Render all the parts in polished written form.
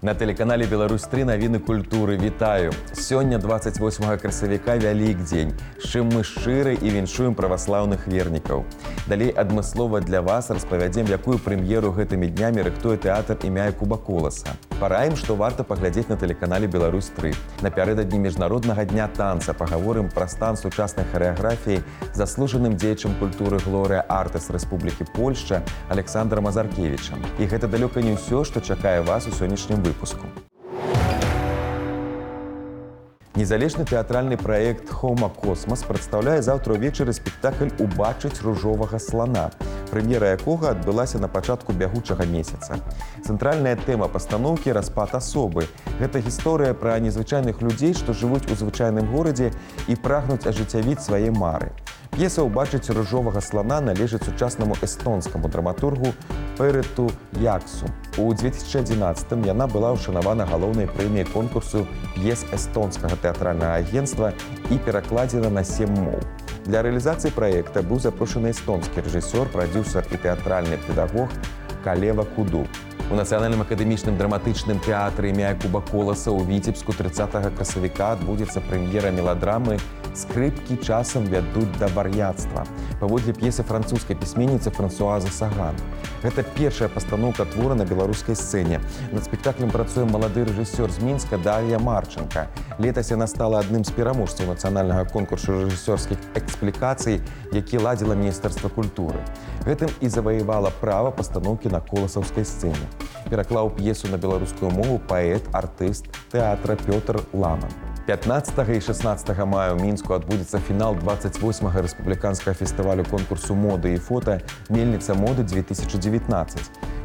На тэлеканале «Беларусь-3» навіны культуры. Вітаю! Сёння, 28 красавіка, Вялікдзень, з чым мы шчыра і віншуем праваслаўных вернікаў. Далей адмыслова для вас распавядзем, якую прэм'еру гэтымі днямі рыхтуе тэатр імя Якуба Коласа. Параім, што варта паглядзець на тэлеканале «Беларусь-3». Напярэдадні міжнароднага дня танца пагаворым пра стан сучаснай харэаграфіі заслужаным дзеячам культуры Глорыя Артыс Рэспублікі Польшча Александрам Азаркевічам. І гэта далёка не ўсё, што чакае вас у сённяшнім выпуску. Незалежны тэатральны праект «Хома Космас» прадстаўляе заўтра ўвечары спектакль «Убачыць ружовага слана», прэм'ера якога адбылася на пачатку бягучага месяца. Цэнтральная тэма пастаноўкі – распад асобы. Гэта гісторыя пра незвычайных людзей, што жывуць у звычайным горадзе і прагнуць ажыццявіць свае мары. П'еса «Убачыць ружовага слана» належыць сучаснаму эстонскаму драматургу Перету Яксу. У 2011-м яна была ўшанавана галоўнай прэміяй конкурсу п'ес эстонскага тэатральнага агенцтва і перакладзена на 7 моў. Для рэалізацыі праекта быў запрошаны эстонскі рэжысёр, прадзюсар і тэатральны педагог Калева Куду. У Нацыянальным акадэмічным драматычным тэатры імя Якуба Коласа ў Віцебску 30 красавіка адбудзецца прэм'ера меладрамы «Скрыпкі часам вядуць да вар'яцтва» паводле п'есы французскай пісьменніцы Франсуазы Саган. Гэта першая пастаноўка твора на беларускай сцэне. Над спектаклем працуе малады рэжысёр з Мінска Дар'я Марченка. Летась яна стала адным з пераможцаў нацыянальнага конкурсу рэжысёрскіх эксплікацый, які ладзіла Міністэрства культуры. Гэтым і заваявала права пастаноўкі на коласаўскай сцэне. Пераклаў п'есу на беларускую мову паэт, артыст тэатра Пётр Ламан. 15 і 16 мая ў Мінску адбудзецца фінал 28-га рэспубліканскага фестывалю конкурсу моды і фота «Мельніца моды-2019».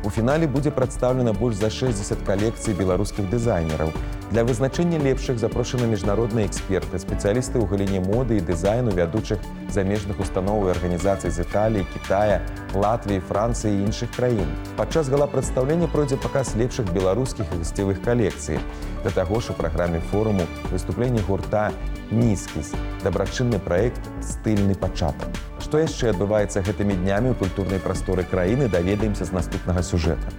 У фінале будзе прадстаўлена больш за 60 калекцый беларускіх дызайнераў. Для вызначэння лепшых запрошаны міжнародныя эксперты, спецыялісты ў галіне моды і дызайну вядучых замежных установаў і арганізацый з Італіі, Кітая, Латвіі, Францыі і іншых краін. Падчас гала-прадстаўлення пройдзе паказ лепшых беларускіх і гасцевых калекцый. Да таго ж у праграме форуму выступленне гурта «Нізкіс», дабрачынны праект «Стыльны пачатак». Што яшчэ адбываецца гэтымі днямі ў культурнай прасторы краіны, даведаемся з наступнага сюжэта.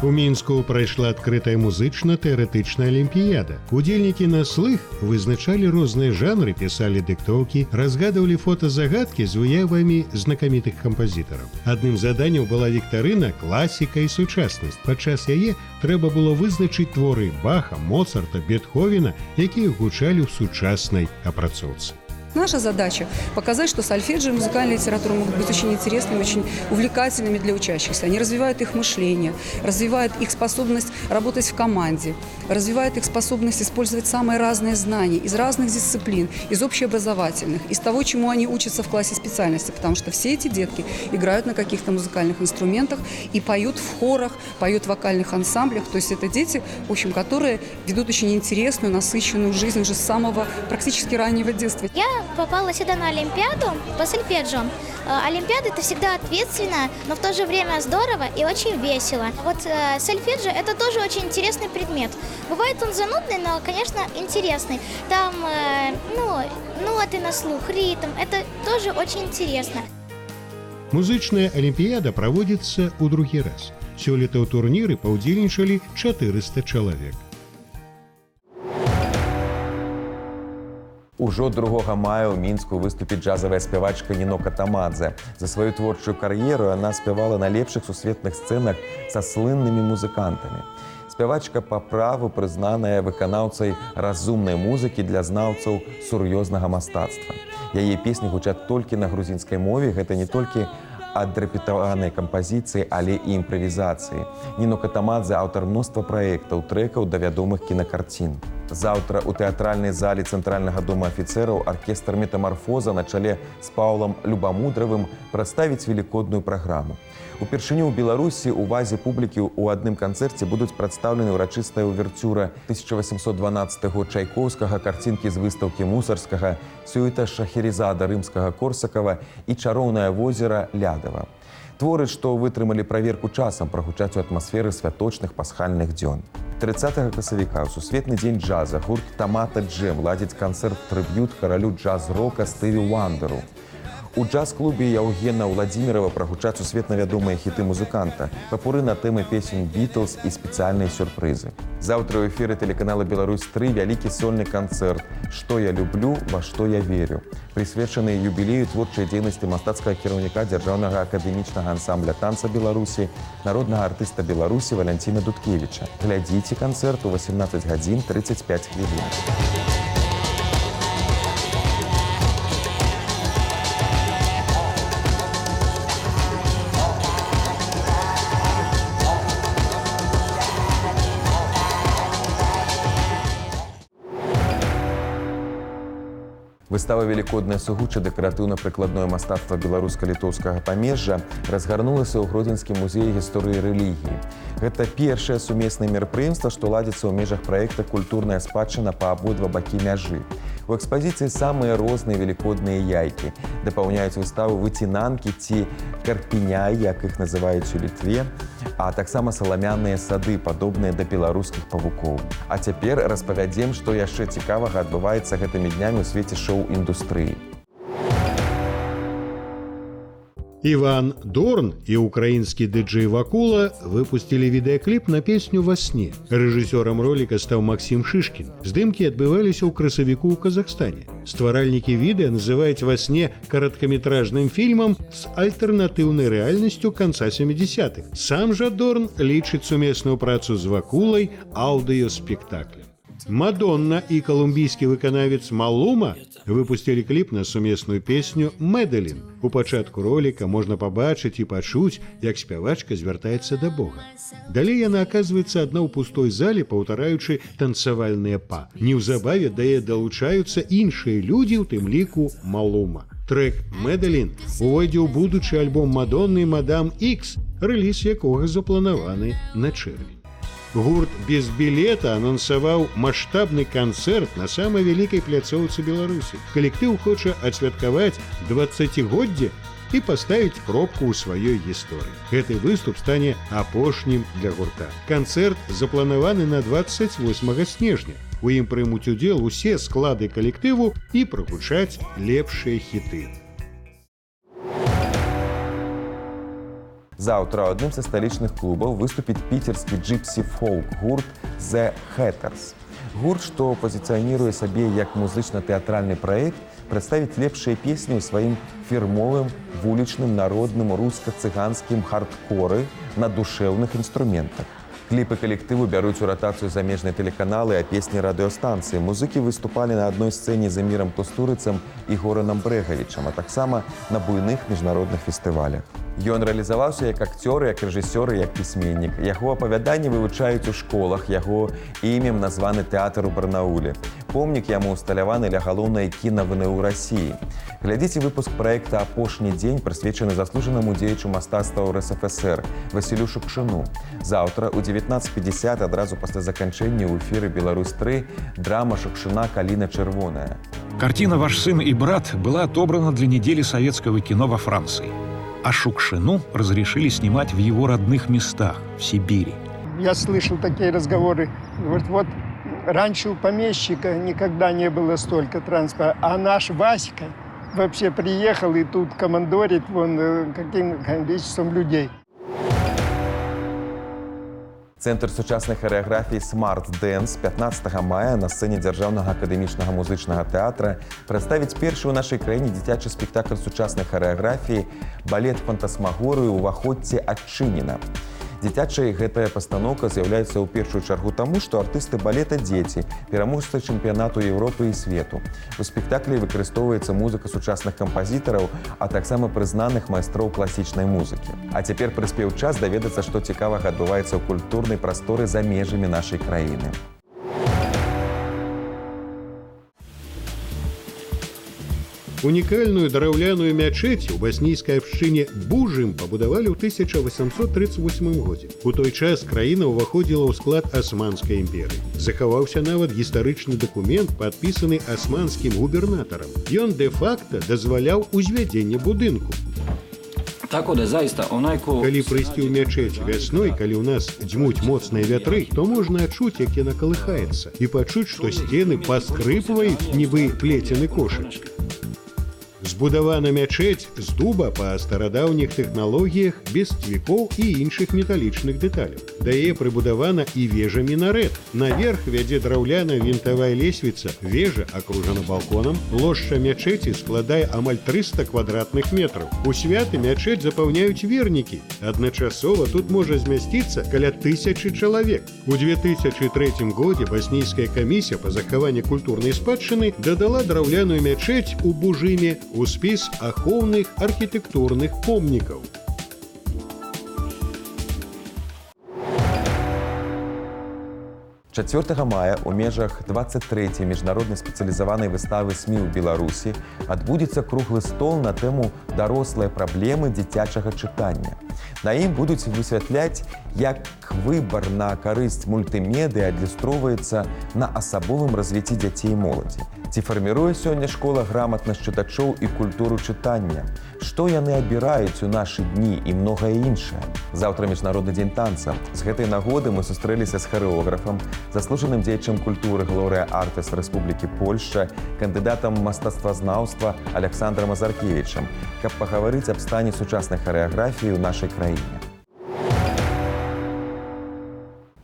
У Мінску прайшла адкрытая музычна-тэарэтычная алімпіяда. Удзельнікі на слых вызначалі розныя жанры, пісалі дыктоўкі, разгадывалі фотазагадкі з выявамі знакамітых кампазітараў. Адным з заданняў была віктарына «Класіка і сучаснасць». Падчас яе трэба было вызначыць творы Баха, Моцарта, Бетховена, якія гучалі ў сучаснай апрацоўцы. Наша задача – показать, что сольфеджио и музыкальная литература могут быть очень интересными, очень увлекательными для учащихся. Они развивают их мышление, развивают их способность работать в команде, развивают их способность использовать самые разные знания из разных дисциплин, из общеобразовательных, из того, чему они учатся в классе специальности, потому что все эти детки играют на каких-то музыкальных инструментах и поют в хорах, поют в вокальных ансамблях. То есть это дети, в общем, которые ведут очень интересную, насыщенную жизнь уже с самого практически раннего детства. Я попала сюда на Олимпиаду по сольфеджио. Олимпиада – это всегда ответственно, но в то же время здорово и очень весело. Вот сольфеджио – это тоже очень интересный предмет. Бывает он занудный, но, конечно, интересный. Там ноты на слух, ритм – это тоже очень интересно. Музычная алімпіяда праводзіцца ў другі раз. Сёлета ў турніры паўдзельнічалі 400 чалавек. Ужо 2 мая ў Мінску выступіць джазавая спявачка Ніно Катамадзе. За сваю творчую кар'еру яна спявала на лепшых сусветных сцэнах са слыннымі музыкантамі. Спявачка па праву прызнаная выканаўцай разумнай музыкі для знаўцаў сур'ёзнага мастацтва. Яе песні гучаць толькі на грузінскай мове, гэта не толькі адрэпетаванай кампазіцыі, але і імправізацыі. Ніно Катамадзе аўтар мноства праектаў, трэкаў да вядомых кінакарцін. Заўтра ў тэатральнай зале Цэнтральнага дома афіцэраў аркестр «Метамарфоза» на чале з Паўлам Любамудравым прадставіць велікодную праграму. Упершыню ў Беларусі увазе публікі ў адным канцэрце будуць прадстаўлены ўрачыстая ўверцюра 1812 год Чайкоўскага, карцінкі з выстаўкі Мусарскага, сюіта Шахерезада Рымскага-Корсакава і чароўнае возера Лядава. Творы, што вытрымалі праверку часам, прагучаць у атмасферы святочных пасхальных дзён. 30 красавіка ў сусветны дзень джаза гурт «Тамата Джем» ладзіць канцэрт-трыб'ют каралю джаз-рока Стыві Уандеру. У джаз-клубе Яўгена Владзімірава прагучаць сусветна вядомыя хіты музыканта, папуры на тэмы песень «Бітлз» і спецыяльныя сюрпрызы. Заўтра ў эфіры тэлеканала «Беларусь-3» вялікі сольны канцэрт «Што я люблю, во што я верю», прысвечаны юбілею творчай дзейнасці мастацкага кіраўніка Дзяржаўнага акадэмічнага ансамбля танца Беларусі, народнага артыста Беларусі Валянціна Дудкевіча. Глядзіце канцэрт у 18 гадзін 35 хвілін. Выстава «Велікоднае сугучча» дэкаратыўна-прыкладное мастацтва беларуска-літоўскага памежжа разгарнулася ў Гродзенскім музеі гісторыі рэлігіі. Гэта першае сумеснае мерапрыемства, што ладзіцца ў межах праекта «Культурная спадчына па абодва бакі мяжы». У экспазіцыі самыя розныя велікодныя яйкі. Дапаўняюць выставу выцінанкі ці карпіняй, як іх называюць у Літве, а таксама саламяныя сады, падобныя да беларускіх павукоў. А цяпер распавядзем, што яшчэ цікавага адбываецца гэтымі днямі ў свеце шоу-індустрыі. Іван Дорн і украінскі дыджэй Вакула выпусцілі відэакліп на песню «Во сне». Рэжысёрам роліка стаў Максім Шышкін. Здымкі адбываліся ў красавіку ў Казахстане. Стваральнікі відэа называюць «Во сне» кароткаметражным фільмам з альтэрнатыўнай рэальнасцю канца 70-х. Сам жа Дорн лічыць сумесную працу з Вакулай аўдыёспектаклем. Мадонна і калумбійскі выканавец Малума выпусцілі кліп на сумесную песню «Медалін». У пачатку роліка можна пабачыць і пачуць, як спявачка звяртаецца да Бога. Далей яна аказваецца адна ў пустой зале, паўтараючы танцавальныя па. Неўзабаве да яе далучаюцца іншыя людзі, у тым ліку Малума. Трэк «Медалін» увойдзе ў будучы альбом Мадонны «Мадам Ікс», рэліз якога запланаваны на чэрвень. Гурт «Без білета» анансаваў маштабны канцэрт на самай вялікай пляцоўцы Беларусі. Калектыў хоча адсвяткаваць 20годдзе і паставіць кропку ў сваёй гісторыі. Гэты выступ стане апошнім для гурта. Канцэрт запланаваны на 28 снежня. У ім прымуць удзел усе склады калектыву і прагучаць лепшыя хіты. Заўтра ў адным са сталічных клубаў выступіць піцерскі джипсі-фолк гурт «The Hatters». Гурт, што пазіцыяніруе сабе як музычна-тэатральны праект, прадставіць лепшыя песні ў сваім фірмовым, вулічным, народным, руска-цыганскім хардкоры на душэўных інструментах. Кліпы калектыву бяруць у ратацыю замежныя тэлеканалы, а песні радыёстанцыі. Музыкі выступалі на адной сцэне з Эмірам Тустурыцам і Горанам Брэгавічам, а таксама на буйных міжнародных фестывалях. Ён рэалізаваўся як акцёр, як рэжысёр і як пісьменнік. Яго апавяданні вывучаюць у школах, яго імем названы тэатр у Барнауле. Помнік яму ўсталяваны ля галоўнай кіна-ВНУ Расіі. Глядзіце выпуск праекта «Апошні дзень», прысвечаны заслужанаму дзеячу мастацтва РСФСР Васілю Шукшыну. Заўтра ў 19:50 адразу пасля заканчэння ў эфіры «Беларусь-3» драма Шукшына «Калина чырвоная». Картина «Ваш сын и брат» была отобрана для недели советского кино во Франции. А Шукшину разрешили снимать в его родных местах, в Сибири. Я слышал такие разговоры. Вот раньше у помещика никогда не было столько транспорта, а наш Васька вообще приехал и тут командорит каким количеством людей. Цэнтр сучаснай харэаграфіі «Смарт Дэнс» 15 мая на сцэне Дзяржаўнага акадэмічнага музычнага тэатра прадставіць першы ў нашай краіне дзіцячы спектакль сучаснай харэаграфіі «Балет фантасмагорыі ў уваходце адчынена». Дзіцячай гэтая пастаноўка з'яўляецца ў першую чаргу таму, што артысты балета дзеці, пераможцы чэмпіянату Еўропы і свету. У спектаклі выкарыстоўваецца музыка сучасных кампазітараў, а таксама прызнаных майстроў класічнай музыкі. А цяпер прыспеў час даведацца, што цікавага адбываецца ў культурнай прасторы за межамі нашай краіны. Унікальную драўляную мячэць у баснійскай абшчыне Бужым пабудавалі ў 1838 годзе. У той час краіна ўваходзіла ў склад Асманскай імперыі. Захаваўся нават гістарычны дакумент, падпісаны асманскім губернатарам. Ён дэ-факта дазваляў узвядзенне будынку. Калі прыйсці ў мячэць вясной, калі ў нас дзьмуць моцныя вятры, то можна адчуць, як яна калыхаецца, і пачуць, што сцены паскрыпваюць, нібы плецены кошык. Збудавана мячэць з дуба па старадаўніх тэхналогіях без цвікоў і іншых металічных дэталяў. Да яе прыбудавана і вежа-мінарэт. Наверх вядзе драўляная вінтавая лесвіца. Вежа акружана балконам. Плошча мячэці складае амаль 300 квадратных метраў. У святы мячэць запаўняюць вернікі. Адначасова тут можа змясціцца каля 1000 чалавек. У 2003 годзе баснійская камісія па захаванні культурнай спадчыны дадала драўляную мячэць у Бужыме у спіс ахоўных архітэктурных помнікаў. Чацвёртага мая ў межах 23-й міжнароднай спецыялізаванай выставы СМІ ў Беларусі адбудзецца круглы стол на тэму «Дарослыя праблемы дзіцячага чытання». На ім будуць высвятляць, як выбар на карысць мультымедыа адлюстроўваецца на асабовым развіцці дзяцей і моладзі. Ці фарміруе сёння школа граматнасць чытачоў і культуру чытання? Што яны абіраюць у нашы дні і многае іншае? Заўтра міжнародны дзень танца. З гэтай нагоды мы сустрэліся з харэографам, заслужаным дзеячам культуры Глорыя Артыс Рэспублікі Польшча, кандыдатам мастацтвазнаўства Александром Азаркевічам, каб пагаварыць аб стане сучаснай харэаграфіі ў нашай краіне.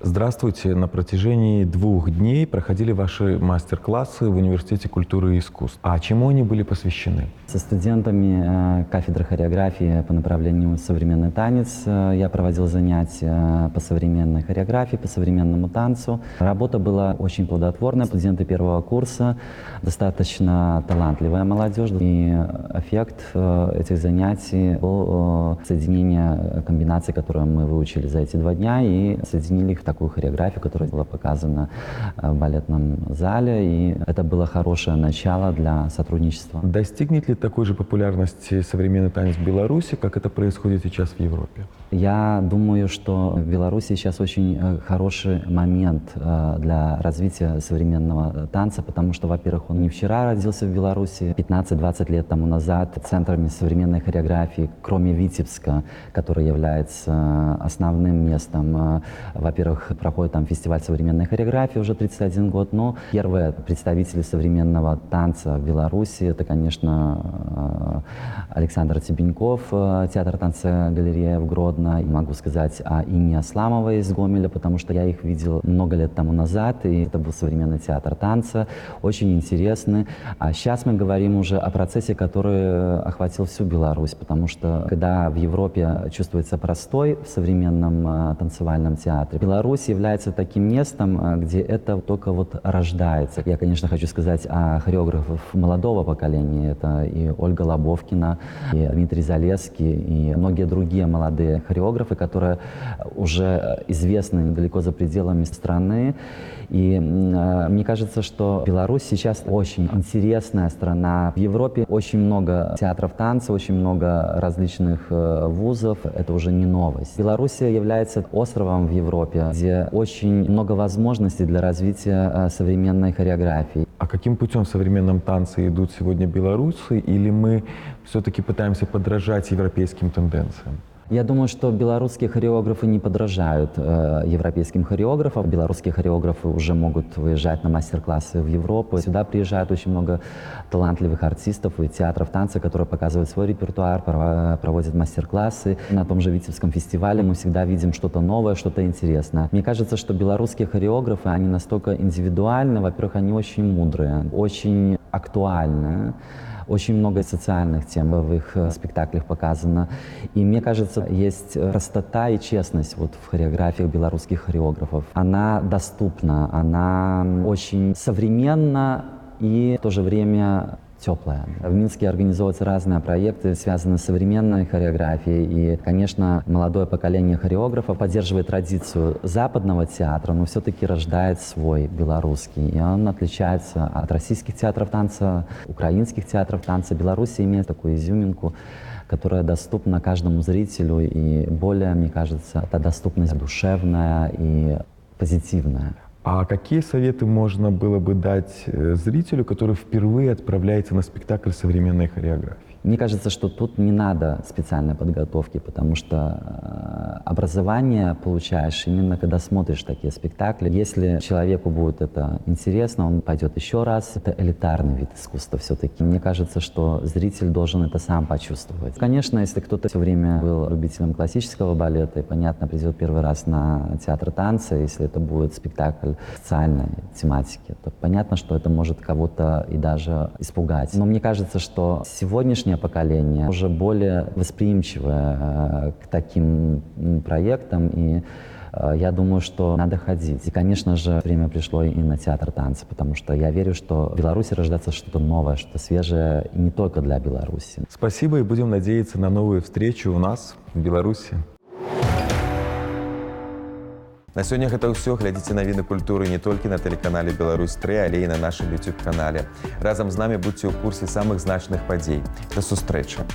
Здравствуйте. На протяжении 2 дней проходили ваши мастер-классы в Университете культуры и искусств. А чему они были посвящены? Со студентами кафедры хореографии по направлению современный танец я проводил занятия по современной хореографии, по современному танцу. Работа была очень плодотворная. Студенты первого курса, достаточно талантливая молодежь. И эффект этих занятий был соединение комбинаций, которые мы выучили за эти 2 дня, и соединили их в такую хореографию, которая была показана в балетном зале, и это было хорошее начало для сотрудничества. Достигнет ли такой же популярности современный танец в Беларуси, как это происходит сейчас в Европе? Я думаю, что в Беларуси сейчас очень хороший момент для развития современного танца, потому что, во-первых, он не вчера родился в Беларуси, 15-20 лет тому назад центрами современной хореографии, кроме Витебска, который является основным местом, во-первых, проходит там фестиваль современной хореографии уже 31 год, но первые представители современного танца в Беларуси, это, конечно, Александр Тебеньков, театр танца «Галерея» в Гродно. Могу сказать о Инне Асламовой из Гомеля, потому что я их видел много лет тому назад, и это был современный театр танца, очень интересный. А сейчас мы говорим уже о процессе, который охватил всю Беларусь, потому что когда в Европе чувствуется простой в современном танцевальном театре, Беларусь является таким местом, где это только вот рождается. Я, конечно, хочу сказать о хореографах молодого поколения. Это и Ольга Лобовкина, и Дмитрий Залесский, и многие другие молодые хореографы, которые уже известны далеко за пределами страны. И мне кажется, что Беларусь сейчас очень интересная страна. В Европе очень много театров танца, очень много различных вузов. Это уже не новость. Белоруссия является островом в Европе, где очень много возможностей для развития современной хореографии. А каким путем в современном танце идут сегодня белорусы, или мы все-таки пытаемся подражать европейским тенденциям? Я думаю, что белорусские хореографы не подражают европейским хореографам. Белорусские хореографы уже могут выезжать на мастер-классы в Европу. Сюда приезжает очень много талантливых артистов и театров танца, которые показывают свой репертуар, проводят мастер-классы. На том же Витебском фестивале мы всегда видим что-то новое, что-то интересное. Мне кажется, что белорусские хореографы, они настолько индивидуальны. Во-первых, они очень мудрые, очень актуальны. Очень много социальных тем в их спектаклях показано. И мне кажется, есть простота и честность вот в хореографиях белорусских хореографов. Она доступна, она очень современна и в то же время теплая. В Минске организовываются разные проекты, связанные с современной хореографией. И, конечно, молодое поколение хореографов поддерживает традицию западного театра, но все-таки рождает свой белорусский. И он отличается от российских театров танца, украинских театров танца. Беларусь имеет такую изюминку, которая доступна каждому зрителю. И более, мне кажется, эта доступность душевная и позитивная. А какие советы можно было бы дать зрителю, который впервые отправляется на спектакль современной хореографии? Мне кажется, что тут не надо специальной подготовки, потому что образование получаешь именно когда смотришь такие спектакли. Если человеку будет это интересно, он пойдет еще раз. Это элитарный вид искусства все-таки. Мне кажется, что зритель должен это сам почувствовать. Конечно, если кто-то все время был любителем классического балета и, понятно, придет первый раз на театр танца, если это будет спектакль социальной тематики, то понятно, что это может кого-то и даже испугать. Но мне кажется, что сегодняшнее поколение уже более восприимчивое к таким проектам, и я думаю, что надо ходить. И, конечно же, время пришло и на театр танца, потому что я верю, что в Беларуси рождается что-то новое, что-то свежее, и не только для Беларуси. Спасибо, и будем надеяться на новые встречи у нас в Беларуси. На сёння гэта ўсё. Глядзіце навіны культуры не толькі на тэлеканале Беларусь-3, але і на нашым YouTube-канале. Разам з намі будзьце ў курсе самых значных падзей. Да сустрэчы!